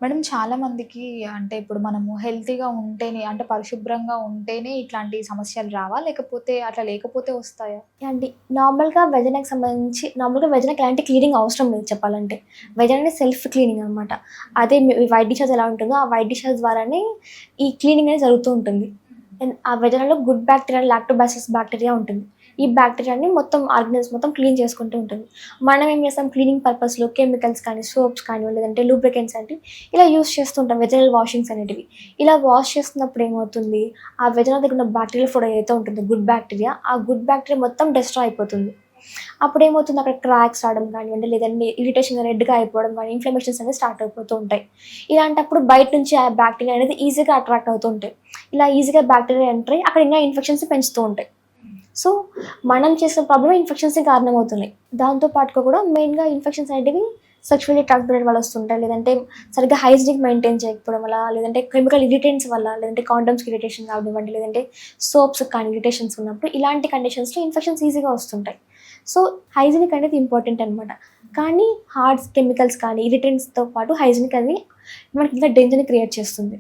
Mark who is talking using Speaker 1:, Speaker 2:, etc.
Speaker 1: Madam చాలా మందికి అంటే ఇప్పుడు మనము హెల్తీగా ఉంటేనే అంటే పరిశుభ్రంగా ఉంటేనే ఇట్లాంటి సమస్యలు రావా? లేకపోతే అట్లా లేకపోతే వస్తాయా?
Speaker 2: అండి. నార్మల్‌గా వెజనకి ఎలాంటి క్లీనింగ్ అవసరం లేదు చెప్పాలంటే. వెజ్ అనేది సెల్ఫ్ క్లీనింగ్ అనమాట. అదే వైట్ డిషెస్ ఎలా ఉంటుందో, ఆ వైట్ డిషెస్ ద్వారానే ఈ క్లీనింగ్ అనేది జరుగుతూ ఉంటుంది. ఆ వెజనలో గుడ్ బ్యాక్టీరియా, లాక్టోబాసిల్లస్ బ్యాక్టీరియా ఉంటుంది. ఈ బ్యాక్టీరియాని మొత్తం ఆర్గానిజం మొత్తం క్లీన్ చేసుకుంటూ ఉంటుంది. మనం ఏం చేస్తాం క్లీనింగ్ పర్పస్‌లో కెమికల్స్ కానీ, సోప్స్ కానివ్వండి, లేదంటే లూబ్రికెంట్స్ అంటే ఇలా యూజ్ చేస్తూ ఉంటాం వెజనల్ వాషింగ్స్ అనేటివి. ఇలా వాష్ చేస్తున్నప్పుడు ఏమవుతుంది, ఆ వెజనల్ దగ్గర ఉన్న బ్యాక్టీరియల్ ఫుడ్ ఏదైతే ఉంటుందో గుడ్ బ్యాక్టీరియా, ఆ గుడ్ బ్యాక్టీరియా మొత్తం డెస్ట్రాయ్ అయిపోతుంది. అప్పుడేమవుతుంది అక్కడ క్రాక్స్ రావడం కానివ్వండి, లేదంటే ఇరిటేషన్‌గా రెడ్‌గా అయిపోవడం కానీ, ఇన్‌ఫ్లమేషన్స్ అనేవి స్టార్ట్ అయిపోతూ ఉంటాయి. ఇలాంటప్పుడు బయట నుంచి ఆ బ్యాక్టీరియా అనేది ఈజీగా అట్రాక్ట్ అవుతూ ఉంటాయి. ఇలా ఈజీగా బ్యాక్టీరియా ఎంటర్ అయ్యి అక్కడ ఇంకా ఇన్ఫెక్షన్స్ పెంచుతూ ఉంటాయి. సో, మనం చేసిన ప్రాబ్లమే ఇన్ఫెక్షన్స్‌కి కారణమవుతున్నాయి. దాంతో పాటుగా కూడా మెయిన్‌గా ఇన్ఫెక్షన్స్ అనేటివి సెక్షువల్లీ ట్రాన్స్‌మిటెడ్ వల్ల వస్తుంటాయి. లేదంటే సరిగ్గా హైజీనిక్ మెయింటైన్ చేయకపోవడం వల్ల, లేదంటే కెమికల్ ఇరిటెంట్స్ వల్ల, లేదంటే కాండోమ్స్‌కి ఇరిటేషన్ కానివ్వండి, లేదంటే సోప్స్‌కి కానీ ఇరిటేషన్స్ ఉన్నప్పుడు ఇలాంటి కండిషన్స్‌లో ఇన్ఫెక్షన్స్ ఈజీగా వస్తుంటాయి. సో, హైజీనిక్ అనేది ఇంపార్టెంట్ అనమాట. కానీ హార్డ్ కెమికల్స్ కానీ, ఇరిటెంట్స్‌తో పాటు హైజీనిక్ అనేది మనకి ఇంకా డేంజర్‌ని క్రియేట్ చేస్తుంది.